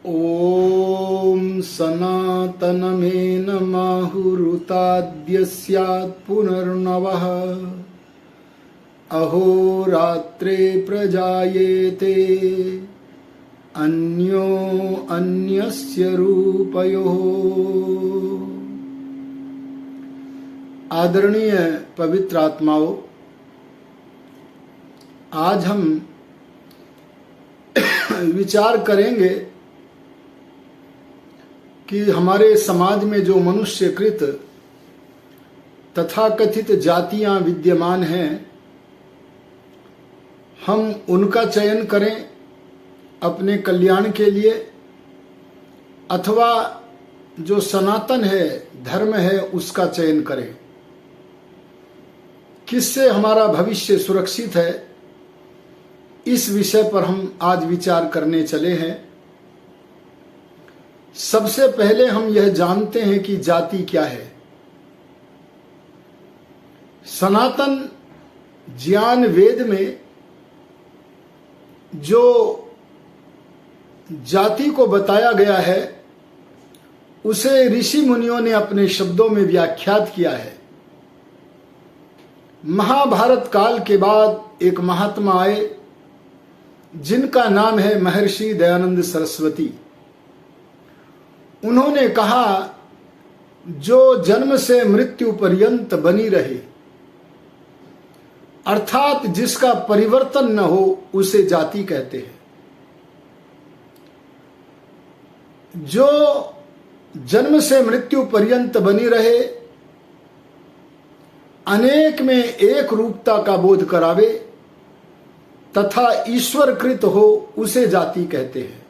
ॐ सनातनमेन माहुरुताद्य स्यात् पुनर्नवः अहोरात्रे प्रजायेते अन्यो अन्यस्य रूपयोः। आदरणीय पवित्र आत्माओं, आज हम विचार करेंगे कि हमारे समाज में जो मनुष्यकृत तथाकथित जातियां विद्यमान हैं, हम उनका चयन करें अपने कल्याण के लिए, अथवा जो सनातन है, धर्म है, उसका चयन करें। किससे हमारा भविष्य सुरक्षित है, इस विषय पर हम आज विचार करने चले हैं। सबसे पहले हम यह जानते हैं कि जाति क्या है। सनातन ज्ञान वेद में जो जाति को बताया गया है, उसे ऋषि मुनियों ने अपने शब्दों में व्याख्यात किया है। महाभारत काल के बाद एक महात्मा आए जिनका नाम है महर्षि दयानंद सरस्वती। उन्होंने कहा, जो जन्म से मृत्यु पर्यंत बनी रहे, अर्थात जिसका परिवर्तन न हो, उसे जाति कहते हैं। जो जन्म से मृत्यु पर्यंत बनी रहे, अनेक में एक रूपता का बोध करावे तथा ईश्वरकृत हो, उसे जाति कहते हैं।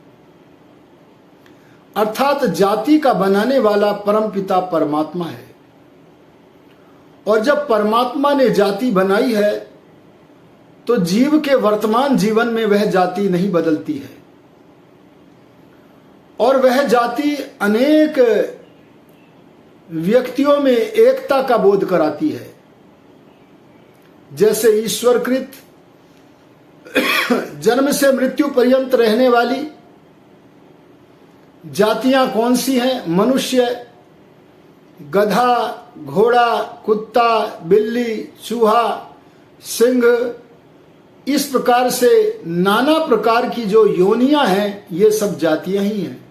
अर्थात जाति का बनाने वाला परमपिता परमात्मा है। और जब परमात्मा ने जाति बनाई है, तो जीव के वर्तमान जीवन में वह जाति नहीं बदलती है, और वह जाति अनेक व्यक्तियों में एकता का बोध कराती है। जैसे ईश्वरकृत जन्म से मृत्यु पर्यंत रहने वाली जातियां कौन सी हैं? मनुष्य, गधा, घोड़ा, कुत्ता, बिल्ली, चूहा, सिंह, इस प्रकार से नाना प्रकार की जो योनियां हैं, ये सब जातियां ही हैं।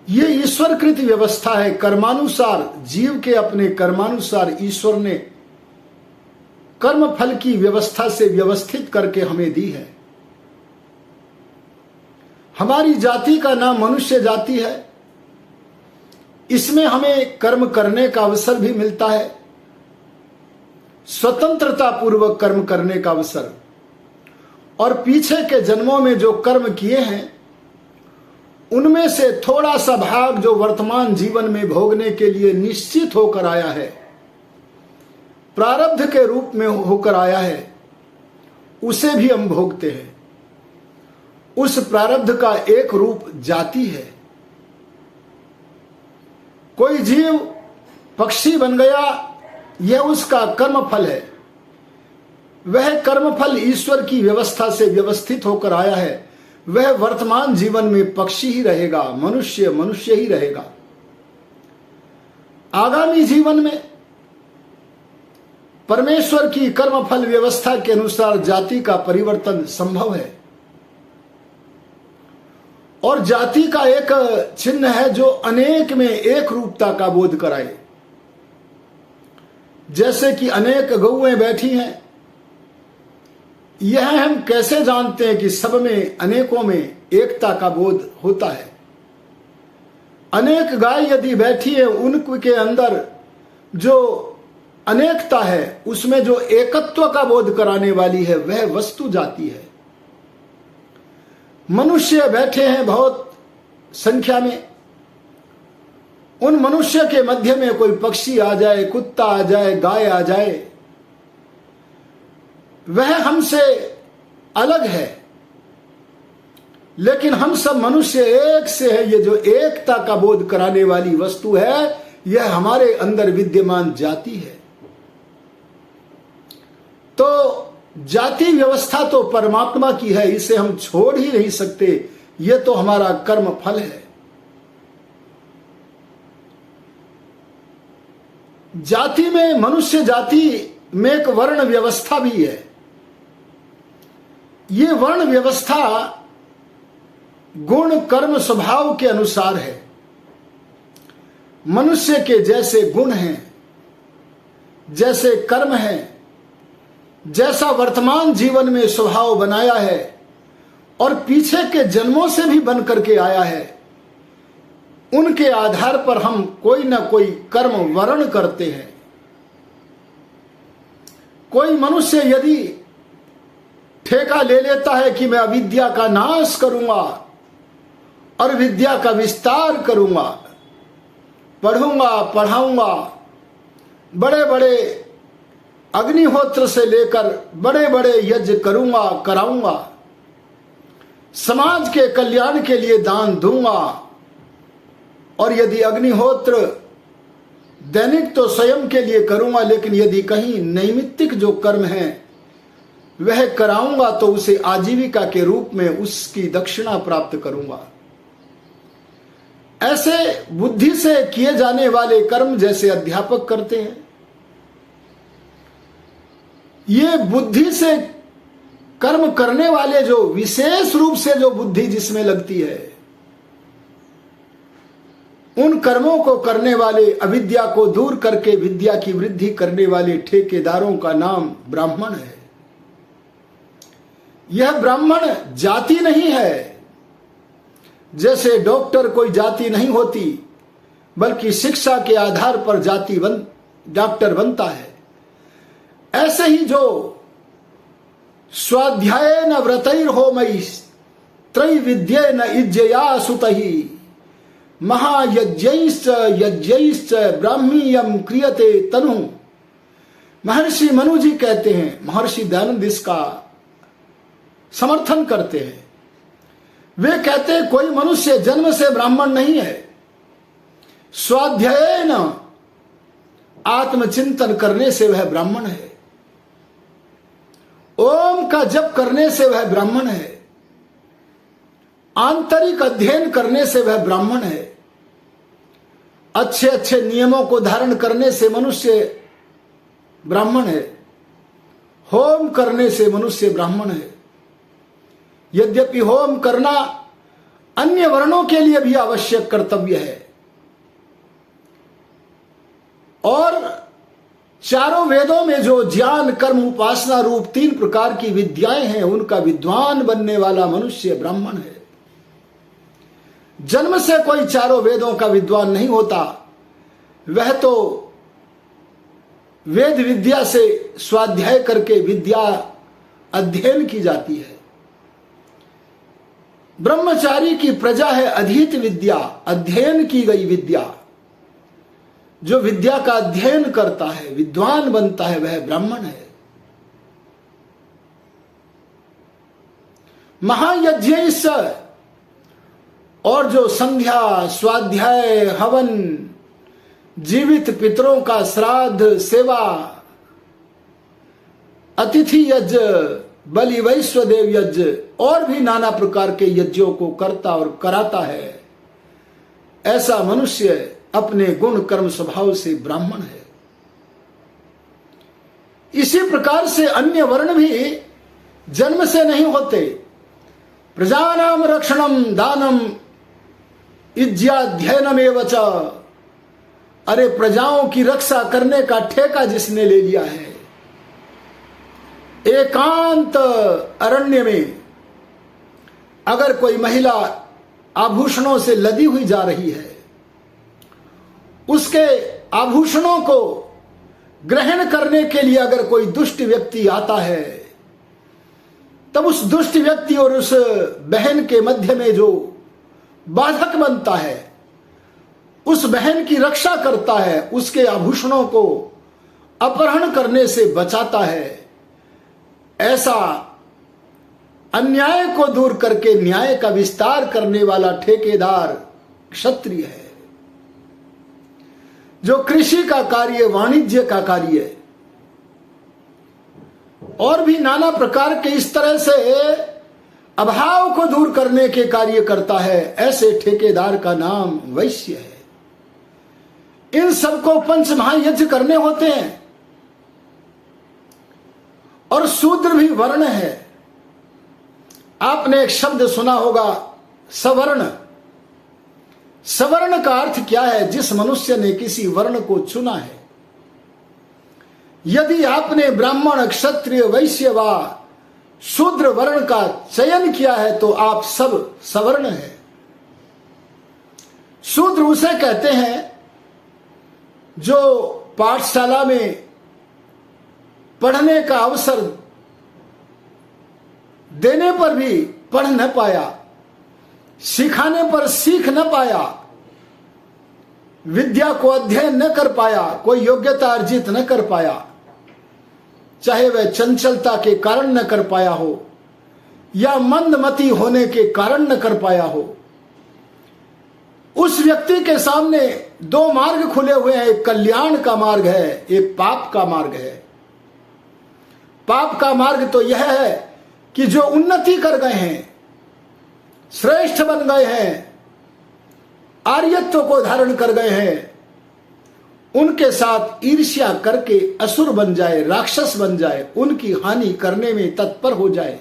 ये ईश्वरकृत व्यवस्था है। कर्मानुसार, जीव के अपने कर्मानुसार ईश्वर ने कर्म फल की व्यवस्था से व्यवस्थित करके हमें दी है। हमारी जाति का नाम मनुष्य जाति है। इसमें हमें कर्म करने का अवसर भी मिलता है, स्वतंत्रता पूर्वक कर्म करने का अवसर। और पीछे के जन्मों में जो कर्म किए हैं, उनमें से थोड़ा सा भाग जो वर्तमान जीवन में भोगने के लिए निश्चित होकर आया है, प्रारब्ध के रूप में होकर आया है, उसे भी हम भोगते हैं। उस प्रारब्ध का एक रूप जाति है। कोई जीव पक्षी बन गया, यह उसका कर्मफल है। वह कर्मफल ईश्वर की व्यवस्था से व्यवस्थित होकर आया है। वह वर्तमान जीवन में पक्षी ही रहेगा, मनुष्य मनुष्य ही रहेगा। आगामी जीवन में परमेश्वर की कर्मफल व्यवस्था के अनुसार जाति का परिवर्तन संभव है। और जाति का एक चिन्ह है जो अनेक में एक रूपता का बोध कराए। जैसे कि अनेक गौएं बैठी हैं, यह हम कैसे जानते हैं कि सब में, अनेकों में एकता का बोध होता है। अनेक गाय यदि बैठी है, उनके अंदर जो अनेकता है, उसमें जो एकत्व का बोध कराने वाली है, वह वस्तु जाति है। मनुष्य बैठे हैं बहुत संख्या में, उन मनुष्य के मध्य में कोई पक्षी आ जाए, कुत्ता आ जाए, गाय आ जाए, वह हमसे अलग है, लेकिन हम सब मनुष्य एक से है। ये जो एकता का बोध कराने वाली वस्तु है, यह हमारे अंदर विद्यमान जाति है। तो जाति व्यवस्था तो परमात्मा की है, इसे हम छोड़ ही नहीं सकते। ये तो हमारा कर्म फल है। जाति में, मनुष्य जाति में एक वर्ण व्यवस्था भी है। ये वर्ण व्यवस्था गुण कर्म स्वभाव के अनुसार है। मनुष्य के जैसे गुण हैं, जैसे कर्म हैं, जैसा वर्तमान जीवन में स्वभाव बनाया है और पीछे के जन्मों से भी बन करके आया है, उनके आधार पर हम कोई ना कोई कर्म वर्ण करते हैं। कोई मनुष्य यदि ठेका ले लेता है कि मैं अविद्या का नाश करूंगा और विद्या का विस्तार करूंगा, पढ़ूंगा पढ़ाऊंगा, बड़े बड़े अग्निहोत्र से लेकर बड़े बड़े यज्ञ करूंगा कराऊंगा, समाज के कल्याण के लिए दान दूंगा, और यदि अग्निहोत्र दैनिक तो स्वयं के लिए करूंगा, लेकिन यदि कहीं नैमित्तिक जो कर्म है वह कराऊंगा तो उसे आजीविका के रूप में उसकी दक्षिणा प्राप्त करूंगा। ऐसे बुद्धि से किए जाने वाले कर्म जैसे अध्यापक करते हैं, ये बुद्धि से कर्म करने वाले जो विशेष रूप से जो बुद्धि जिसमें लगती है, उन कर्मों को करने वाले, अविद्या को दूर करके विद्या की वृद्धि करने वाले ठेकेदारों का नाम ब्राह्मण है। यह ब्राह्मण जाति नहीं है। जैसे डॉक्टर कोई जाति नहीं होती, बल्कि शिक्षा के आधार पर डॉक्टर बनता है, ऐसे ही जो स्वाध्याय न व्रतैर्होमैः त्रैविद्येन इज्जया सुतहि महायज्ञैश्च यज्ञैश्च ब्राह्मीयम क्रियते तनु। महर्षि मनु जी कहते हैं, महर्षि दयानंद इसका समर्थन करते हैं। वे कहते हैं कोई मनुष्य जन्म से ब्राह्मण नहीं है, स्वाध्यायेन आत्मचिंतन करने से वह ब्राह्मण है, ओम का जप करने से वह ब्राह्मण है, आंतरिक अध्ययन करने से वह ब्राह्मण है, अच्छे अच्छे नियमों को धारण करने से मनुष्य ब्राह्मण है, होम करने से मनुष्य ब्राह्मण है। यद्यपि होम करना अन्य वर्णों के लिए भी आवश्यक कर्तव्य है, और चारों वेदों में जो ज्ञान कर्म उपासना रूप 3 प्रकार की विद्याएं हैं, उनका विद्वान बनने वाला मनुष्य ब्राह्मण है। जन्म से कोई चारों वेदों का विद्वान नहीं होता, वह तो वेद विद्या से स्वाध्याय करके विद्या अध्ययन की जाती है। ब्रह्मचारी की प्रजा है अधीत विद्या, अध्ययन की गई विद्या। जो विद्या का अध्ययन करता है, विद्वान बनता है, वह ब्राह्मण है। महायज्ञैश्च, और जो संध्या स्वाध्याय हवन, जीवित पितरों का श्राद्ध सेवा, अतिथि यज्ञ, बलि वैश्वदेव यज्ञ और भी नाना प्रकार के यज्ञों को करता और कराता है, ऐसा मनुष्य अपने गुण कर्म स्वभाव से ब्राह्मण है। इसी प्रकार से अन्य वर्ण भी जन्म से नहीं होते। प्रजानाम रक्षणम दानम इज्याध्ययनमेव च, अरे प्रजाओं की रक्षा करने का ठेका जिसने ले लिया है, एकांत अरण्य में अगर कोई महिला आभूषणों से लदी हुई जा रही है, उसके आभूषणों को ग्रहण करने के लिए अगर कोई दुष्ट व्यक्ति आता है, तब उस दुष्ट व्यक्ति और उस बहन के मध्य में जो बाधक बनता है, उस बहन की रक्षा करता है, उसके आभूषणों को अपहरण करने से बचाता है। ऐसा अन्याय को दूर करके न्याय का विस्तार करने वाला ठेकेदार क्षत्रिय है। जो कृषि का कार्य, वाणिज्य का कार्य और भी नाना प्रकार के इस तरह से अभाव को दूर करने के कार्य करता है, ऐसे ठेकेदार का नाम वैश्य है। इन सबको पंच महायज्ञ करने होते हैं। और शूद्र भी वर्ण है। आपने एक शब्द सुना होगा, सवर्ण। सवर्ण का अर्थ क्या है? जिस मनुष्य ने किसी वर्ण को चुना है। यदि आपने ब्राह्मण, क्षत्रिय, वैश्य व शूद्र वर्ण का चयन किया है तो आप सब सवर्ण हैं। शूद्र उसे कहते हैं जो पाठशाला में पढ़ने का अवसर देने पर भी पढ़ न पाया, सिखाने पर सीख न पाया, विद्या को अध्ययन न कर पाया, कोई योग्यता अर्जित न कर पाया, चाहे वह चंचलता के कारण न कर पाया हो या मंदमती होने के कारण न कर पाया हो। उस व्यक्ति के सामने दो मार्ग खुले हुए हैं, एक कल्याण का मार्ग है, एक पाप का मार्ग है। पाप का मार्ग तो यह है कि जो उन्नति कर गए हैं, श्रेष्ठ बन गए हैं, आर्यत्व को धारण कर गए हैं, उनके साथ ईर्ष्या करके असुर बन जाए, राक्षस बन जाए, उनकी हानि करने में तत्पर हो जाए।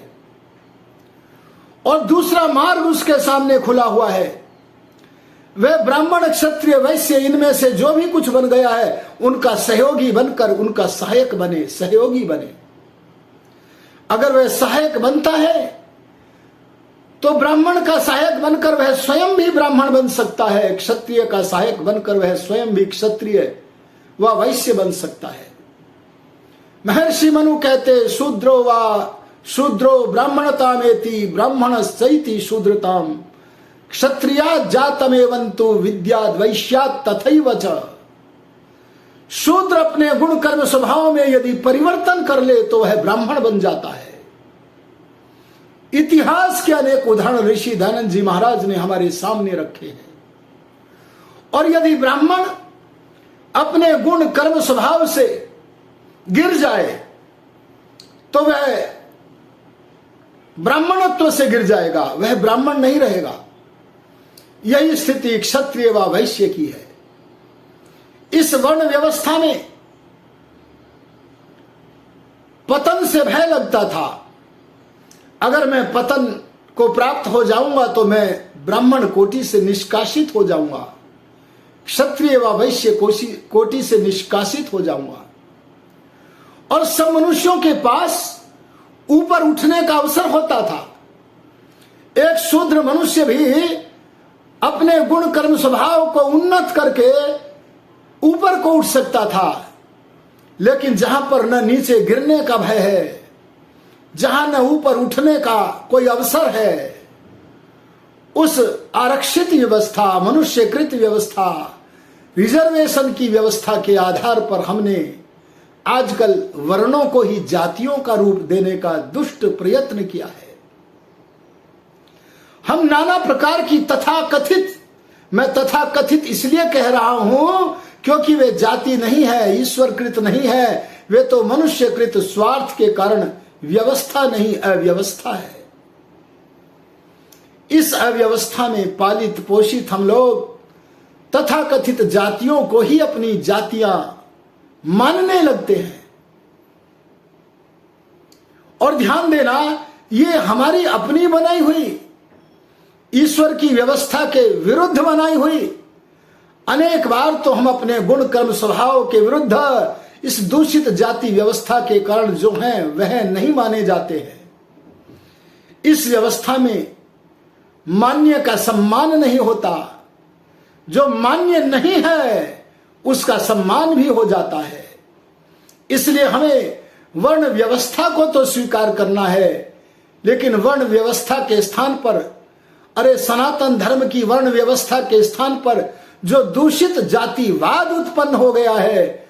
और दूसरा मार्ग उसके सामने खुला हुआ है, वह ब्राह्मण, क्षत्रिय, वैश्य इनमें से जो भी कुछ बन गया है उनका सहयोगी बनकर उनका सहायक बने, सहयोगी बने। अगर वह सहायक बनता है तो ब्राह्मण का सहायक बनकर वह स्वयं भी ब्राह्मण बन सकता है, क्षत्रिय का सहायक बनकर वह स्वयं भी क्षत्रिय व वैश्य बन सकता है। महर्षि मनु कहते, शूद्रो ब्राह्मणतामेति ब्राह्मण सैति शूद्रताम क्षत्रिया जातमेवंतु विद्याद् वैश्यात् तथैव च। शूद्र अपने गुण कर्म स्वभाव में यदि परिवर्तन कर ले तो वह ब्राह्मण बन जाता है। इतिहास के अनेक उदाहरण ऋषि दयानंद जी महाराज ने हमारे सामने रखे हैं। और यदि ब्राह्मण अपने गुण कर्म स्वभाव से गिर जाए तो वह ब्राह्मणत्व से गिर जाएगा, वह ब्राह्मण नहीं रहेगा। यही स्थिति क्षत्रिय व वैश्य की है। इस वर्ण व्यवस्था में पतन से भय लगता था। अगर मैं पतन को प्राप्त हो जाऊंगा तो मैं ब्राह्मण कोटि से निष्कासित हो जाऊंगा, क्षत्रिय व वैश्य कोटि से निष्कासित हो जाऊंगा। और सब मनुष्यों के पास ऊपर उठने का अवसर होता था। एक शूद्र मनुष्य भी अपने गुण कर्म स्वभाव को उन्नत करके ऊपर को उठ सकता था। लेकिन जहां पर न नीचे गिरने का भय है, जहां न ऊपर उठने का कोई अवसर है, उस आरक्षित व्यवस्था, मनुष्यकृत व्यवस्था, रिजर्वेशन की व्यवस्था के आधार पर हमने आजकल वर्णों को ही जातियों का रूप देने का दुष्ट प्रयत्न किया है। हम नाना प्रकार की तथाकथित, मैं तथाकथित इसलिए कह रहा हूं क्योंकि वे जाति नहीं है, ईश्वरकृत नहीं है, वे तो मनुष्यकृत स्वार्थ के कारण व्यवस्था नहीं, अव्यवस्था है। इस अव्यवस्था में पालित पोषित हम लोग तथाकथित जातियों को ही अपनी जातियां मानने लगते हैं। और ध्यान देना, ये हमारी अपनी बनाई हुई, ईश्वर की व्यवस्था के विरुद्ध बनाई हुई। अनेक बार तो हम अपने गुण कर्म स्वभाव के विरुद्ध इस दूषित जाति व्यवस्था के कारण जो हैं वह नहीं माने जाते हैं। इस व्यवस्था में मान्य का सम्मान नहीं होता, जो मान्य नहीं है उसका सम्मान भी हो जाता है। इसलिए हमें वर्ण व्यवस्था को तो स्वीकार करना है, लेकिन वर्ण व्यवस्था के स्थान पर, अरे सनातन धर्म की वर्ण व्यवस्था के स्थान पर जो दूषित जातिवाद उत्पन्न हो गया है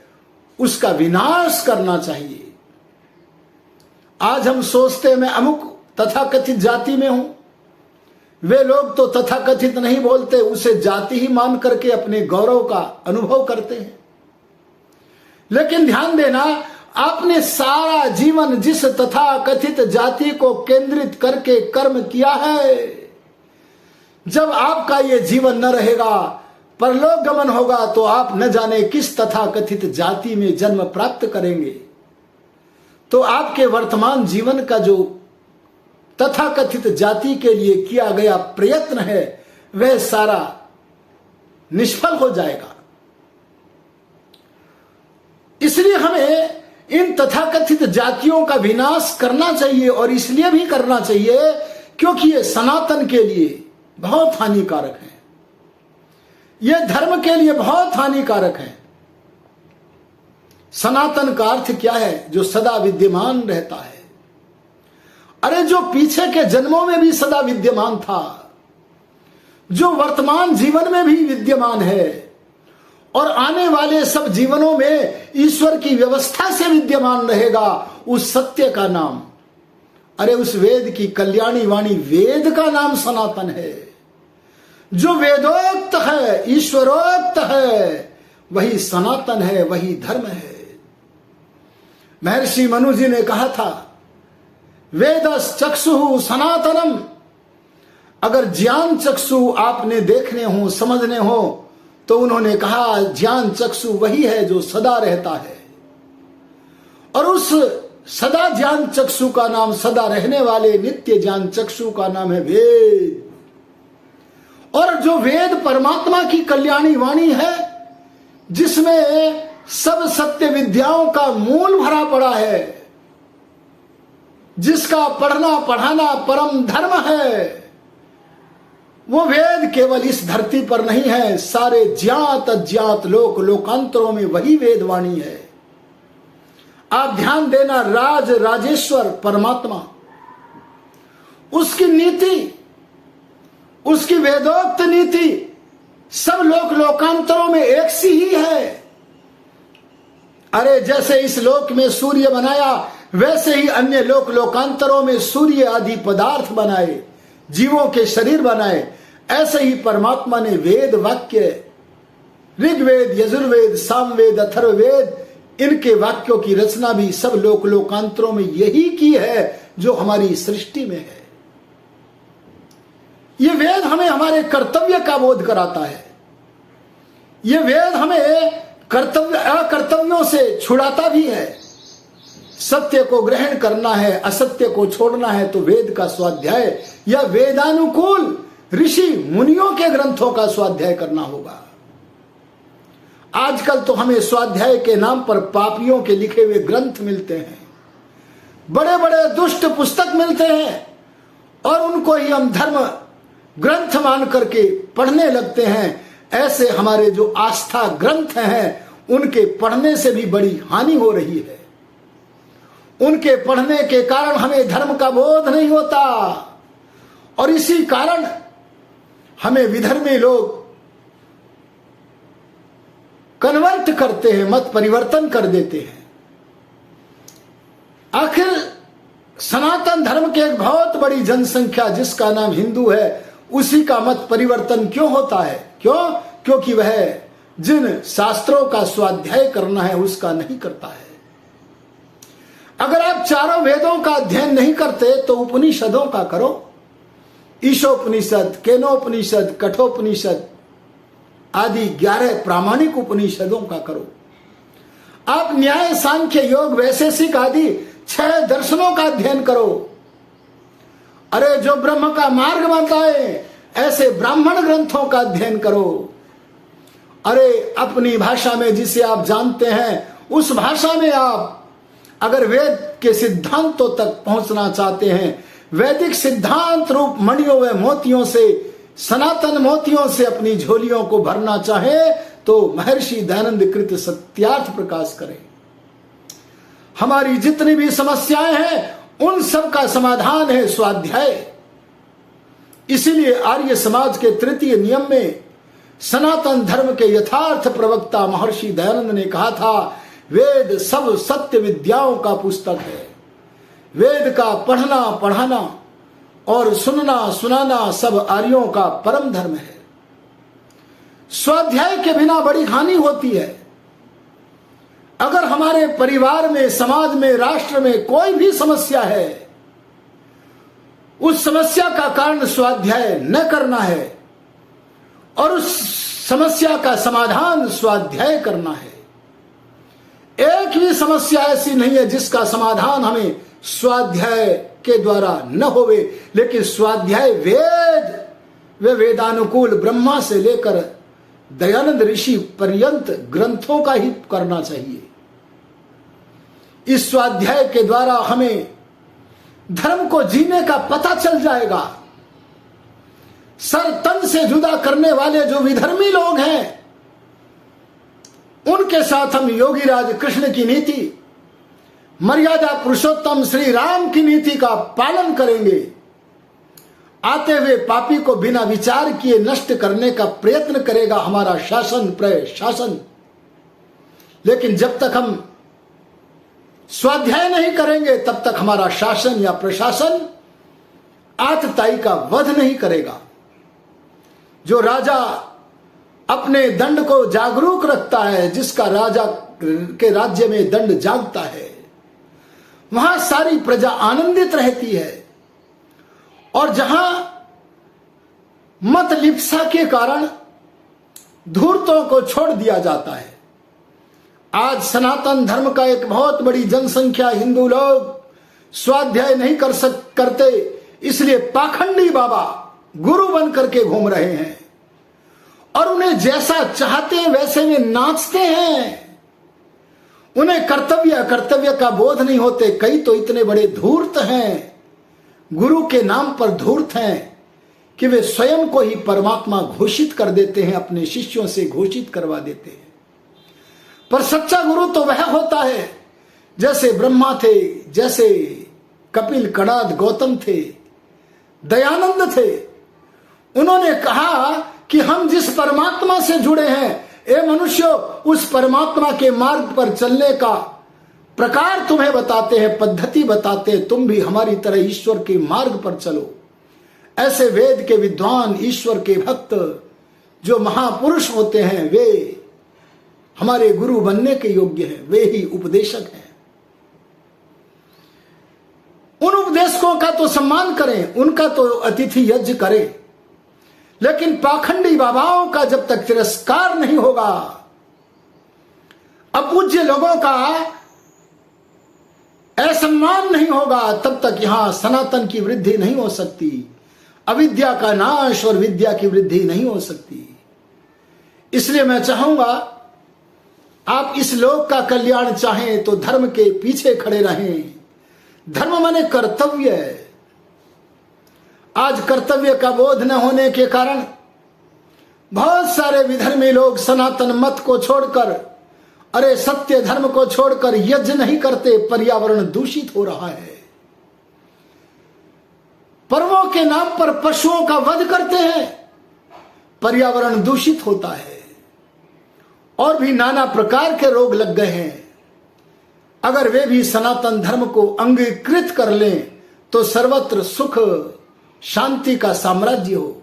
उसका विनाश करना चाहिए। आज हम सोचते मैं अमुक तथाकथित जाति में हूं, वे लोग तो तथाकथित नहीं बोलते, उसे जाति ही मान करके अपने गौरव का अनुभव करते हैं। लेकिन ध्यान देना, आपने सारा जीवन जिस तथाकथित जाति को केंद्रित करके कर्म किया है, जब आपका ये जीवन न रहेगा, परलोक गमन होगा, तो आप न जाने किस तथाकथित जाति में जन्म प्राप्त करेंगे। तो आपके वर्तमान जीवन का जो तथाकथित जाति के लिए किया गया प्रयत्न है, वह सारा निष्फल हो जाएगा। इसलिए हमें इन तथाकथित जातियों का विनाश करना चाहिए, और इसलिए भी करना चाहिए क्योंकि ये सनातन के लिए बहुत हानिकारक है, ये धर्म के लिए बहुत हानिकारक है। सनातन का अर्थ क्या है? जो सदा विद्यमान रहता है। अरे जो पीछे के जन्मों में भी सदा विद्यमान था, जो वर्तमान जीवन में भी विद्यमान है, और आने वाले सब जीवनों में ईश्वर की व्यवस्था से विद्यमान रहेगा, उस सत्य का नाम, अरे उस वेद की कल्याणी वाणी वेद का नाम सनातन है। जो वेदोक्त है, ईश्वरोक्त है, वही सनातन है, वही धर्म है। महर्षि मनु जी ने कहा था, वेदस चक्षु सनातनम। अगर ज्ञान चक्षु आपने देखने हो, समझने हो, तो उन्होंने कहा ज्ञान चक्षु वही है जो सदा रहता है, और उस सदा ज्ञान चक्षु का नाम, सदा रहने वाले नित्य ज्ञान चक्षु का नाम है वेद। और जो वेद परमात्मा की कल्याणी वाणी है, जिसमें सब सत्य विद्याओं का मूल भरा पड़ा है, जिसका पढ़ना पढ़ाना परम धर्म है, वो वेद केवल इस धरती पर नहीं है, सारे ज्ञात अज्ञात लोक लोकांतरों में वही वेदवाणी है। आप ध्यान देना, राज राजेश्वर परमात्मा, उसकी नीति, उसकी वेदोक्त नीति सब लोक लोकांतरों में एक सी ही है। अरे जैसे इस लोक में सूर्य बनाया, वैसे ही अन्य लोक लोकांतरों में सूर्य आदि पदार्थ बनाए, जीवों के शरीर बनाए। ऐसे ही परमात्मा ने वेद वाक्य, ऋग्वेद, यजुर्वेद, सामवेद, अथर्ववेद, इनके वाक्यों की रचना भी सब लोक लोकांतरों में यही की है जो हमारी सृष्टि में है। ये वेद हमें हमारे कर्तव्य का बोध कराता है। ये वेद हमें कर्तव्य अकर्तव्यों से छुड़ाता भी है। सत्य को ग्रहण करना है, असत्य को छोड़ना है, तो वेद का स्वाध्याय या वेदानुकूल ऋषि मुनियों के ग्रंथों का स्वाध्याय करना होगा। आजकल तो हमें स्वाध्याय के नाम पर पापियों के लिखे हुए ग्रंथ मिलते हैं, बड़े बड़े दुष्ट पुस्तक मिलते हैं, और उनको ही हम धर्म ग्रंथ मान करके पढ़ने लगते हैं। ऐसे हमारे जो आस्था ग्रंथ हैं, उनके पढ़ने से भी बड़ी हानि हो रही है। उनके पढ़ने के कारण हमें धर्म का बोध नहीं होता, और इसी कारण हमें विधर्मी लोग कन्वर्ट करते हैं, मत परिवर्तन कर देते हैं। आखिर सनातन धर्म की एक बहुत बड़ी जनसंख्या जिसका नाम हिंदू है, उसी का मत परिवर्तन क्यों होता है? क्यों? क्योंकि वह जिन शास्त्रों का स्वाध्याय करना है उसका नहीं करता है। अगर आप चारों वेदों का अध्ययन नहीं करते तो उपनिषदों का करो। ईशोपनिषद, केनोपनिषद, कठोपनिषद आदि 11 प्रामाणिक उपनिषदों का करो। आप न्याय, सांख्य, योग, वैशेषिक आदि 6 दर्शनों का अध्ययन करो। अरे जो ब्रह्म का मार्ग बताए, ऐसे ब्राह्मण ग्रंथों का अध्ययन करो। अरे अपनी भाषा में जिसे आप जानते हैं, उस भाषा में आप अगर वेद के सिद्धांतों तक पहुंचना चाहते हैं, वैदिक सिद्धांत रूप मणियों व मोतियों से, सनातन मोतियों से अपनी झोलियों को भरना चाहे, तो महर्षि दयानंद कृत सत्यार्थ प्रकाश करें। हमारी जितनी भी समस्याएं हैं, उन सब का समाधान है स्वाध्याय। इसीलिए आर्य समाज के तृतीय नियम में सनातन धर्म के यथार्थ प्रवक्ता महर्षि दयानंद ने कहा था, वेद सब सत्य विद्याओं का पुस्तक है। वेद का पढ़ना पढ़ाना और सुनना सुनाना सब आर्यों का परम धर्म है। स्वाध्याय के बिना बड़ी हानि होती है। अगर हमारे परिवार में, समाज में, राष्ट्र में कोई भी समस्या है, उस समस्या का कारण स्वाध्याय न करना है और उस समस्या का समाधान स्वाध्याय करना है। एक भी समस्या ऐसी नहीं है जिसका समाधान हमें स्वाध्याय के द्वारा न होवे, लेकिन स्वाध्याय वे वेदानुकूल ब्रह्मा से लेकर दयानंद ऋषि पर्यंत ग्रंथों का ही करना चाहिए। इस स्वाध्याय के द्वारा हमें धर्म को जीने का पता चल जाएगा। सर तन से जुदा करने वाले जो विधर्मी लोग हैं, उनके साथ हम योगीराज कृष्ण की नीति, मर्यादा पुरुषोत्तम श्री राम की नीति का पालन करेंगे। आते हुए पापी को बिना विचार किए नष्ट करने का प्रयत्न करेगा हमारा शासन प्रशासन। लेकिन जब तक हम स्वाध्याय नहीं करेंगे, तब तक हमारा शासन या प्रशासन आतताई का वध नहीं करेगा। जो राजा अपने दंड को जागरूक रखता है, जिसका राजा के राज्य में दंड जागता है, वहां सारी प्रजा आनंदित रहती है। और जहां मत लिप्सा के कारण धूर्तों को छोड़ दिया जाता है। आज सनातन धर्म का एक बहुत बड़ी जनसंख्या हिंदू लोग स्वाध्याय नहीं करते, इसलिए पाखंडी बाबा गुरु बन करके घूम रहे हैं और उन्हें जैसा चाहते हैं वैसे में नाचते हैं। उन्हें कर्तव्य का बोध नहीं होते। कई तो इतने बड़े धूर्त हैं, गुरु के नाम पर धूर्त हैं, कि वे स्वयं को ही परमात्मा घोषित कर देते हैं, अपने शिष्यों से घोषित करवा देते हैं। पर सच्चा गुरु तो वह होता है जैसे ब्रह्मा थे, जैसे कपिल, कणाद, गौतम थे, दयानंद थे। उन्होंने कहा कि हम जिस परमात्मा से जुड़े हैं, ए मनुष्यों, उस परमात्मा के मार्ग पर चलने का प्रकार तुम्हें बताते हैं, पद्धति बताते हैं, तुम भी हमारी तरह ईश्वर के मार्ग पर चलो। ऐसे वेद के विद्वान, ईश्वर के भक्त जो महापुरुष होते हैं, वे हमारे गुरु बनने के योग्य हैं, वे ही उपदेशक हैं। उन उपदेशकों का तो सम्मान करें, उनका तो अतिथि यज्ञ करें, लेकिन पाखंडी बाबाओं का जब तक तिरस्कार नहीं होगा, अपूज्य लोगों का असम्मान नहीं होगा, तब तक यहां सनातन की वृद्धि नहीं हो सकती, अविद्या का नाश और विद्या की वृद्धि नहीं हो सकती। इसलिए मैं चाहूंगा आप इस लोक का कल्याण चाहें तो धर्म के पीछे खड़े रहें। धर्म माने कर्तव्य है। आज कर्तव्य का बोध न होने के कारण बहुत सारे विधर्मी लोग सनातन मत को छोड़कर, अरे सत्य धर्म को छोड़कर यज्ञ नहीं करते। पर्यावरण दूषित हो रहा है। पर्वों के नाम पर पशुओं का वध करते हैं, पर्यावरण दूषित होता है और भी नाना प्रकार के रोग लग गए हैं। अगर वे भी सनातन धर्म को अंगीकृत कर लें तो सर्वत्र सुख शांति का साम्राज्य हो।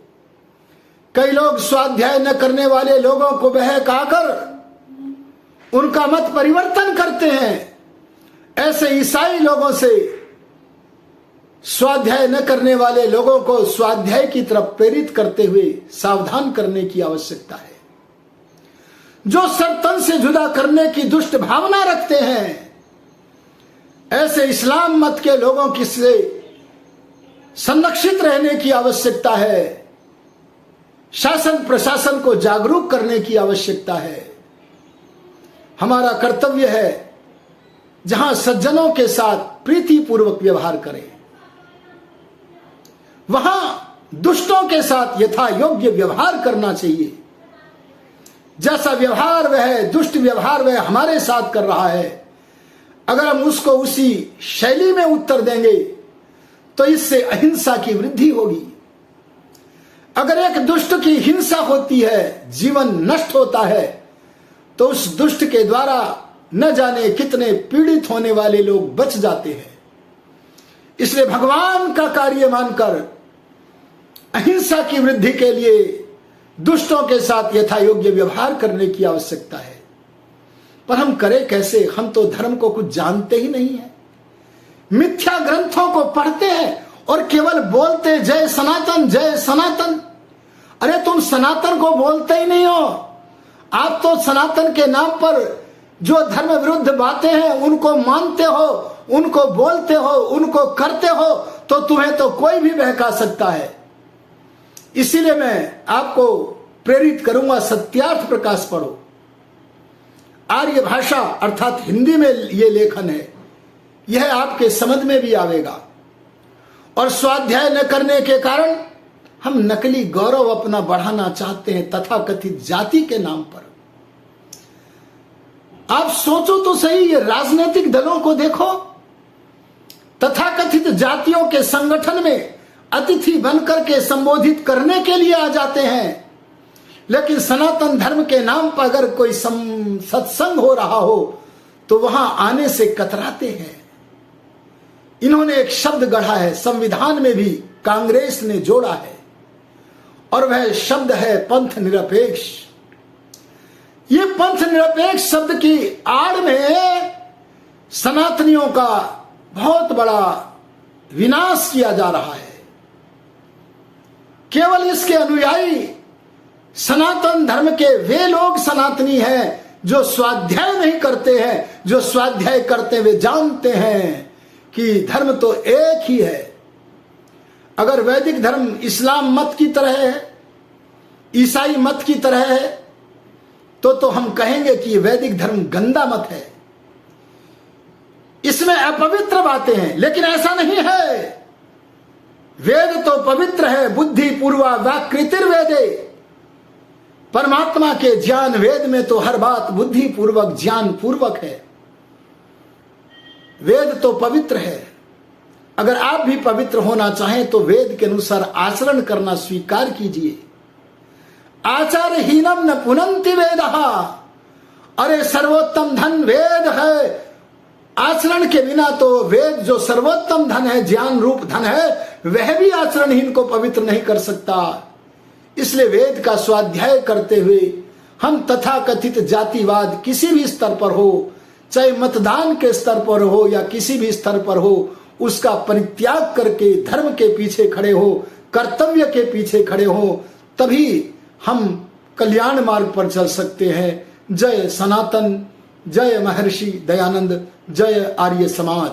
कई लोग स्वाध्याय न करने वाले लोगों को बहकाकर उनका मत परिवर्तन करते हैं। ऐसे ईसाई लोगों से स्वाध्याय न करने वाले लोगों को स्वाध्याय की तरफ प्रेरित करते हुए सावधान करने की आवश्यकता है। जो सर्तन से जुदा करने की दुष्ट भावना रखते हैं, ऐसे इस्लाम मत के लोगों की से संरक्षित रहने की आवश्यकता है। शासन प्रशासन को जागरूक करने की आवश्यकता है। हमारा कर्तव्य है जहां सज्जनों के साथ प्रीतिपूर्वक व्यवहार करें, वहां दुष्टों के साथ यथा योग्य व्यवहार करना चाहिए। जैसा व्यवहार वह दुष्ट व्यवहार वह हमारे साथ कर रहा है, अगर हम उसको उसी शैली में उत्तर देंगे तो इससे अहिंसा की वृद्धि होगी। अगर एक दुष्ट की हिंसा होती है, जीवन नष्ट होता है, तो उस दुष्ट के द्वारा न जाने कितने पीड़ित होने वाले लोग बच जाते हैं। इसलिए भगवान का कार्य मानकर अहिंसा की वृद्धि के लिए दुष्टों के साथ यथा योग्य व्यवहार करने की आवश्यकता है। पर हम करें कैसे? हम तो धर्म को कुछ जानते ही नहीं है। मिथ्या ग्रंथों को पढ़ते हैं और केवल बोलते जय सनातन जय सनातन। अरे तुम सनातन को बोलते ही नहीं हो। आप तो सनातन के नाम पर जो धर्म विरुद्ध बातें हैं उनको मानते हो, उनको बोलते हो, उनको करते हो, तो तुम्हें तो कोई भी बहका सकता है। इसीलिए मैं आपको प्रेरित करूंगा, सत्यार्थ प्रकाश पढ़ो। आर्य भाषा अर्थात हिंदी में यह लेखन है, यह आपके समझ में भी आवेगा। और स्वाध्याय न करने के कारण हम नकली गौरव अपना बढ़ाना चाहते हैं तथाकथित जाति के नाम पर। आप सोचो तो सही, ये राजनीतिक दलों को देखो, तथाकथित जातियों के संगठन में अतिथि बनकर के संबोधित करने के लिए आ जाते हैं, लेकिन सनातन धर्म के नाम पर अगर कोई सत्संग हो रहा हो तो वहां आने से कतराते हैं। इन्होंने एक शब्द गढ़ा है, संविधान में भी कांग्रेस ने जोड़ा है, और वह शब्द है पंथ निरपेक्ष। ये पंथ निरपेक्ष शब्द की आड़ में सनातनियों का बहुत बड़ा विनाश किया जा रहा है। केवल इसके अनुयायी सनातन धर्म के वे लोग सनातनी हैं जो स्वाध्याय नहीं करते हैं, जो स्वाध्याय करते हुए जानते हैं कि धर्म तो एक ही है। अगर वैदिक धर्म इस्लाम मत की तरह है, ईसाई मत की तरह है, तो हम कहेंगे कि वैदिक धर्म गंदा मत है, इसमें अपवित्र बातें हैं। लेकिन ऐसा नहीं है। वेद तो पवित्र है, बुद्धि पूर्वा व्याकृतिर्वेदे। परमात्मा के ज्ञान वेद में तो हर बात बुद्धि पूर्वक ज्ञान पूर्वक है। वेद तो पवित्र है। अगर आप भी पवित्र होना चाहें तो वेद के अनुसार आचरण करना स्वीकार कीजिए। आचारहीनम न पुनन्ति वेदः। अरे सर्वोत्तम धन वेद है। आचरण के बिना तो वेद जो सर्वोत्तम धन है, ज्ञान रूप धन है, वह भी आचरणहीन को पवित्र नहीं कर सकता। इसलिए वेद का स्वाध्याय करते हुए हम तथाकथित जातिवाद किसी भी स्तर पर हो, चाहे मतदान के स्तर पर हो या किसी भी स्तर पर हो, उसका परित्याग करके धर्म के पीछे खड़े हो, कर्तव्य के पीछे खड़े हो, तभी हम कल्याण मार्ग पर चल सकते हैं। जय सनातन, जय महर्षि दयानंद, जय आर्य समाज।